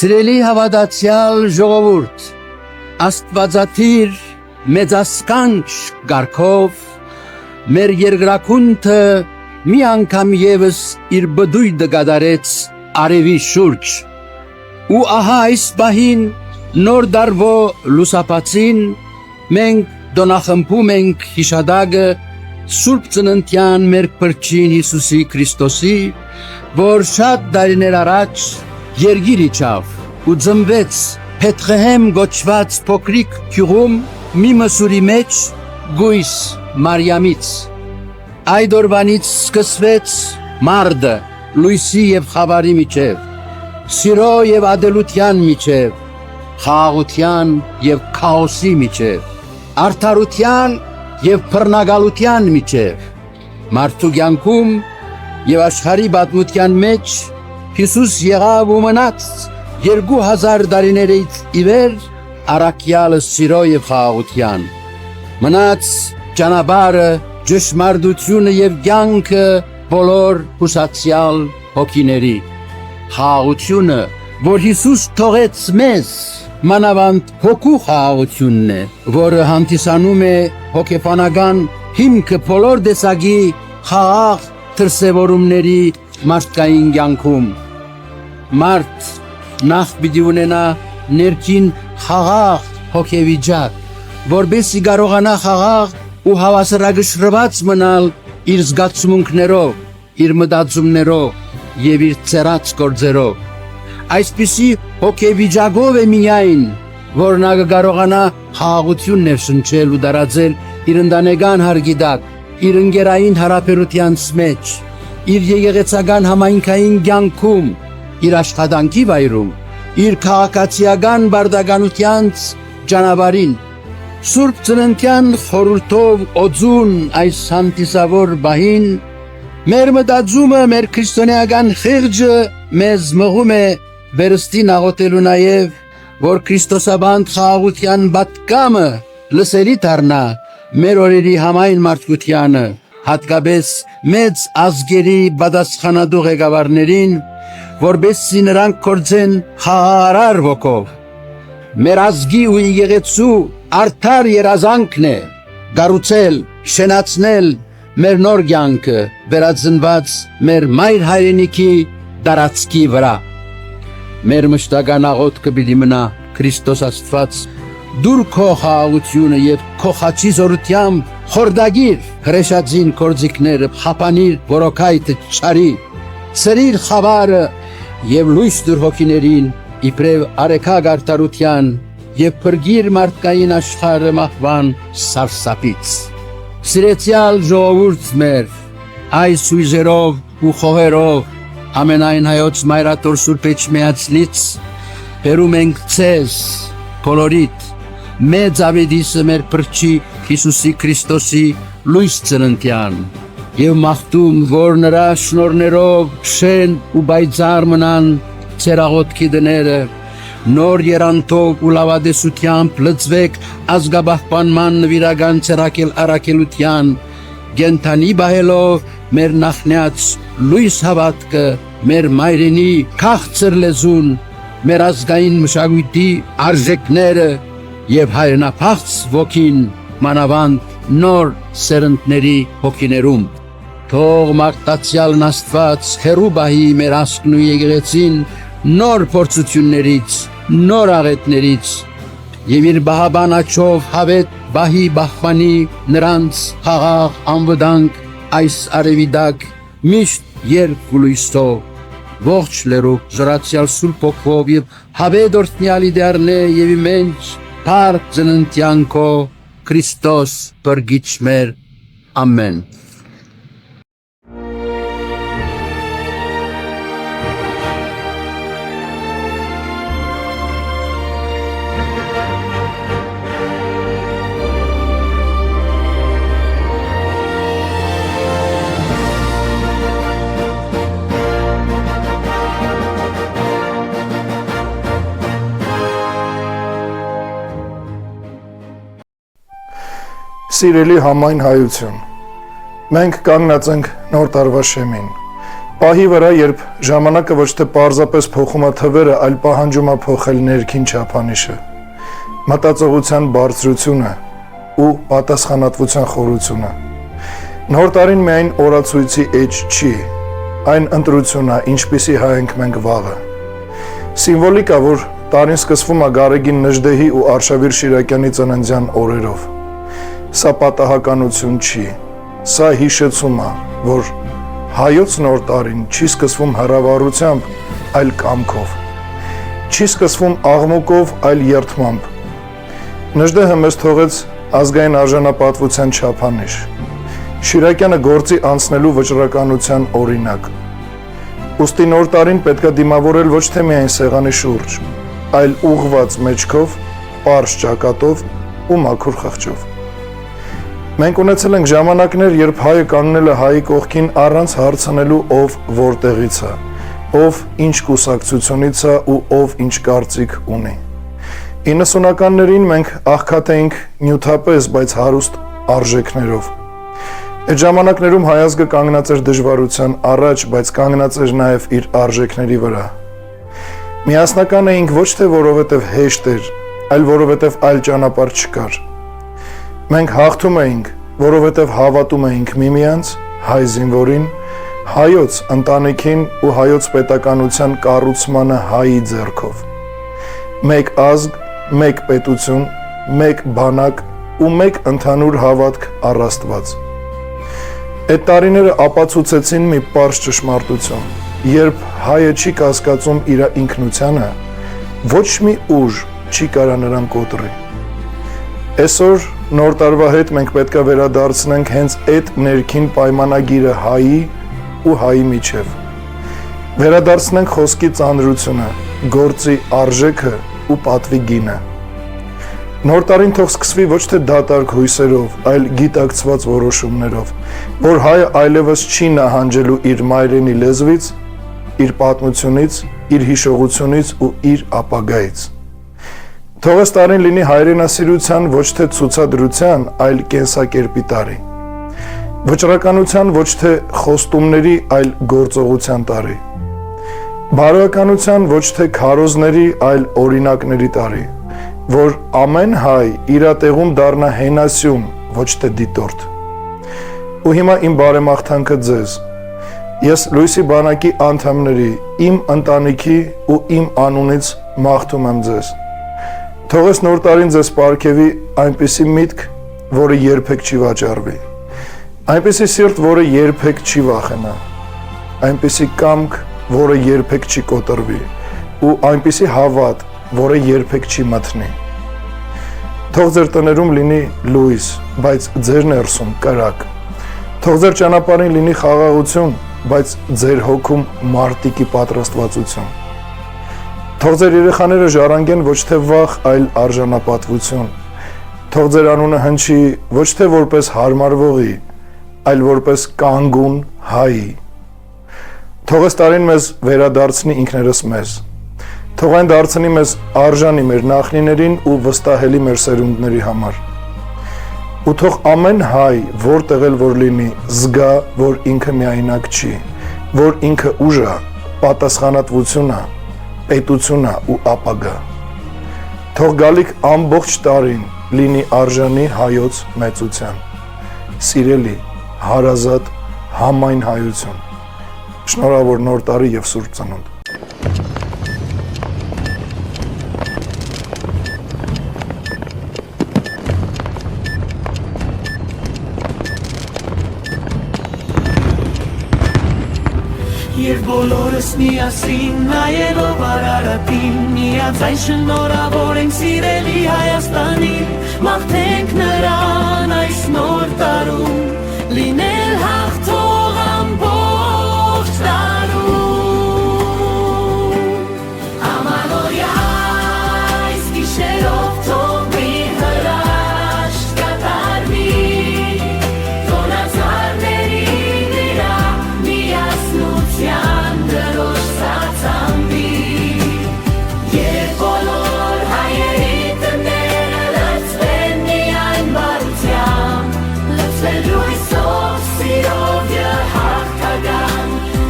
Սիրելի հավատացյալ ժողովուրդ, Աստվածաթիր մեծասկանչ գարքով մեր երկրաքունթը մի անգամ ևս իր բդույթը գադարեց արևի շուրջ, ու ահա այս պահին նոր դարվո լուսապացին մենք դոնախմբում ենք հիշադակը Սուրբ Ծննդյան մեր Փրկին Հիսուսի Քրիստոսի, որ շատ տարիներ առաջ երգիր իջավ ու ծնվեց Փեթղեհեմ գոչված փոքրիկ գյուղում մի մսուրի մեջ գույս Մարիամից։ Այդ օրվանից սկսվեց մարդը լույսի և խավարի միջև, սիրո և ադելության միջև, խաղաղության և քաոսի միջև, արդարության և բռնագալության միջև, մարդու կյանքում և աշխարհի պատմության մեջ Հիսուս եղավ ու մնաց 2000 տարիներից ի վեր առաքյալը սիրո և խաղաղության, մնաց ճանապարհը, ճշմարտությունը և կյանքը բոլոր հուսացյալ հոգիների, խաղաղությունը, որ Հիսուս թողեց մեզ, մանավանդ հոգու խաղաղությունն է, որը հանդիսանում է հոգեբանական հիմքը բոլոր տեսակի խաղաղ դրսևորումների մարդկային կյանքում։ Մարդ նախ պիտի ունենա ներքին խաղաղ հոգեվիճակ, որպեսզի կարողանա խաղաղ ու հավասարակշռված մնալ իր զգացմունքներով, իր մտածումներով և իր ծերած գործերով։ Այսպիսի հոգեվիճակով է միայն, որ նա կարողանա խաղաղություն ներշնչել ու տարածել իր ընտանեկան հարգի տակ, իր ընկերային հարաբերության մեջ, իր եկեղեցական համայնքային կյանքում, իր աշխատանքի վայրում, իր քաղաքացիական բարդականության ճանապարհին։ Սուրբ Ծննդյան խորհրդով օծուն այս հանդիսավոր բահին մեր մտածումը, մեր քրիստոնեական խիղճը մեզ մղում է վերստին աղոթելու նաև, որ Քրիստոսաբանտ խաղաղության պատգամը լսելի դառնա մեր օրերի համայն մարդկությանը, հատկապես մեծ ազգերի պատասխանատու ղեկավարներին, որպեսզի նրանք գործեն խաղաղարար ոգով։ Մեր ազգի ու եկեղեցու արդար երազանքն է կառուցել, շենացնել մեր նոր կյանքը, վերածնված մեր մայր հայրենիքի տարածքի վրա։ Մեր մշտական աղոթքը պիտի մնա Քրիստոս Աստված, դուր քո խաղաղությունը և քո խաչի զորությամբ խորտագիր հրեշածին գործիքները, խափանիր որոքայթը չարի, սրիր խավարը և լույս դուր հոգիներին իբրև արեքակ արդարության և փրկիր մարդկային աշխարհը մահվան սարսափից։ Սիրեցյալ ժողովուրդ մեր, այս հույզերով ու խոհերով ամենայն հայոց մայրաթոր Սուրբ Էջմիածնից բերում ենք ձեզ բոլորիդ մեծ ավետիսը մեր Փրկին Հիսուսի Քրիստոսի լույս ծննդյան և մաղթում, որ նրա շնորհներով շեն ու պայծառ մնան ձեր աղոթքի տները, նոր եռանդով ու լավատեսությամբ լցվեք ազգապահպանման նվիրական ձեռակել առաքելության, կենդանի պահելով մեր նախնյաց լույս հավատքը, մեր մայրենի քաղցր լեզուն, մեր ազգային մշակույթի արժեքները և հայրենափախտ ոգին մանավանդ նոր սերնդների հոգիներում։ Թող մաղթացյալն Աստված հեռու պահի մեր ազգն ու եկեղեցին նոր փորձություններից, նոր աղետներից և իր բահաբան աչով հավետ պահի պահպանի նրանց խաղաղ անվտանգ այս արևի տակ միշտ երբ ու լույսով, ողջ լերուկ զորացյալ Սուրբ Հոգով և հավետ օրհնյալի դառնե և մենք Փառք ծննդյան քո Քրիստոս Փրկիչ մեր, ամեն։ Սիրելի համայն հայություն, մենք կանգնած ենք նոր տարվա շեմին Պահի վրա, երբ ժամանակը ոչ թե պարզապես փոխում է թվերը, այլ պահանջում է փոխել ներքին չափանիշը, մտածողության բարձրությունը ու պատասխանատվության խորությունը։ Նոր տարին միայն օրացույցի էջ չի, այն ընտրությունն է, ինչպիսի հայ ենք մենք վաղը։ Սիմվոլիկ է, որ տարին սկսվում է Գարեգին Նժդեհի ու Արշավիր Շիրակյանի ծննդյան օրերով։ Սա պատահականություն չի, սա հիշեցում է, որ հայոց նոր տարին չի սկսվում հրավառությամբ, այլ կամքով, չի սկսվում աղմուկով, այլ երդմամբ։ Նժդեհը մեզ թողեց ազգային արժանապատվության չափանիշ, Շիրակյանը գործի անցնելու վճռականության օրինակ։ Ուստի նոր տարին պետք է դիմավորել ոչ թե միայն սեղանի շուրջ, այլ ուղղված մեջքով, պարզ ճակատով ու մաքուր խղճով։ Մենք ունեցել ենք ժամանակներ, երբ հայը կանգնել է հայի կողքին առանց հարցնելու ով որտեղից է, ով ինչ կուսակցությունից է ու ով ինչ կարծիք ունի։ 90-ականներին մենք աղքատ էինք նյութապես, բայց հարուստ արժեքներով։ Այդ ժամանակներում հայ ազգը կանգնած էր դժվարության առաջ, բայց կանգնած էր նաև իր արժեքների վրա։ Միասնական էինք ոչ թե որովհետև հեշտ էր, այլ որովհետև այլ ճանապարհ չկար։ Մենք հաղթում էինք, որովհետև հավատում էինք միմյանց, հայ զինվորին, հայոց ընտանիքին ու հայոց պետականության կառուցմանը հայի ձեռքով։ Մեկ ազգ, մեկ պետություն, մեկ բանակ ու մեկ ընդհանուր հավատք առ Աստված։ Այդ տարիները ապացուցեցին մի պարզ ճշմարտություն, երբ հայը չի կասկածում իր ինքնությանը, ոչ մի ուժ չի կարա նրան կոտրի։ Այսօր նոր տարվա հետ մենք պետք է վերադարձնենք հենց այդ ներքին պայմանագիրը հայի ու հայի միջև։ Վերադարձնենք խոսքի ծանրությունը, գործի արժեքը ու պատվի գինը։ Նոր տարին թող սկսվի ոչ թե դատարկ հույսերով, այլ գիտակցված որոշումներով, որ հայը այլևս չի նահանջելու իր մայրենի լեզվից, իր պատմությունից, իր հիշողությունից ու իր ապագայից։ Թող այս տարին լինի հայրենասիրության ոչ թե ցուցադրության, այլ կենսակերպի տարի։ Վճռականության ոչ թե խոստումների, այլ գործողության տարի։ Բարոյականության ոչ թե քարոզների, այլ օրինակների տարի, որ ամեն հայ իր տեղում դառնա հենասյուն, ոչ թե դիտորդ։ Ու հիմա իմ բարեմաղթանքը ձեզ։ Ես Լույսի բանակի անդամների, իմ ընտանիքի ու իմ անունից մաղթում եմ ձեզ։ Թող այս նոր տարին ձեզ պարգևի այնպիսի միտք, որը երբեք չի վաճառվի, այնպիսի սիրտ, որը երբեք չի վախենա, այնպիսի կամք, որը երբեք չի կոտրվի, ու այնպիսի հավատ, որը երբեք չի մթնի։ Թող ձեր տներում լինի լույս, բայց ձեր ներսում կրակ։ Թող ձեր ճանապարհին լինի խաղաղություն, բայց ձեր հոգում մարտիկի պատրաստվածություն։ Թող ձեր երեխաները ժառանգեն ոչ թե վախ, այլ արժանապատվություն։ Թող ձեր անունը հնչի ոչ թե որպես հարմարվողի, այլ որպես կանգուն հայի։ Թող այս տարին մեզ վերադարձնի ինքներս մեզ։ Թող այն դարձնի մեզ արժանի մեր նախնիներին ու վստահելի մեր սերունդների համար։ Ու թող ամեն հայ, որտեղ էլ որ լինի, զգա, որ ինքը միայնակ չի, որ ինքը ուժ է, պատասխանատվություն է, պետություն է ու ապագա։ Թող գալիք ամբողջ տարին լինի արժանի հայոց մեծության։ Սիրելի, հարազատ, համայն հայություն։ Շնորհավոր նոր տարի եւ Սուրբ Ծնունդ։ Եվ բոլորս միասին նայելով Արարատին, միաձայն շնորհավոր ենք սիրելի Հայաստանին, մաղթենք նրան այս նոր տարում, լինել հաղթող ամբողջ տարում։ Ամանորյա այս գիշերով թող մի հրաշք կատարվի, տոնածառներին իրա միասնության դրոշ ծածանվի, և բոլոր հայերի տները լցվեն միայն բարությամբ, լցվեն լույսով, սիրով և հաղթական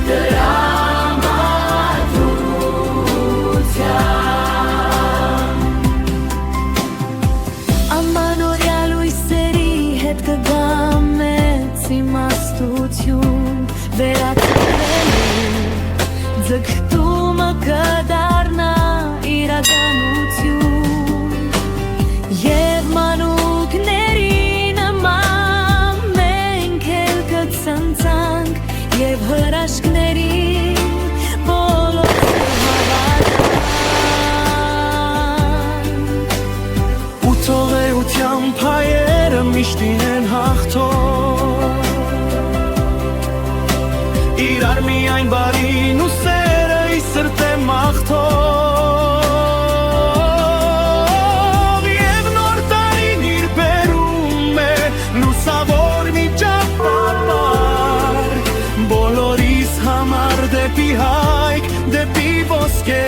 դրա դեպի հայք, դեպի ոսկե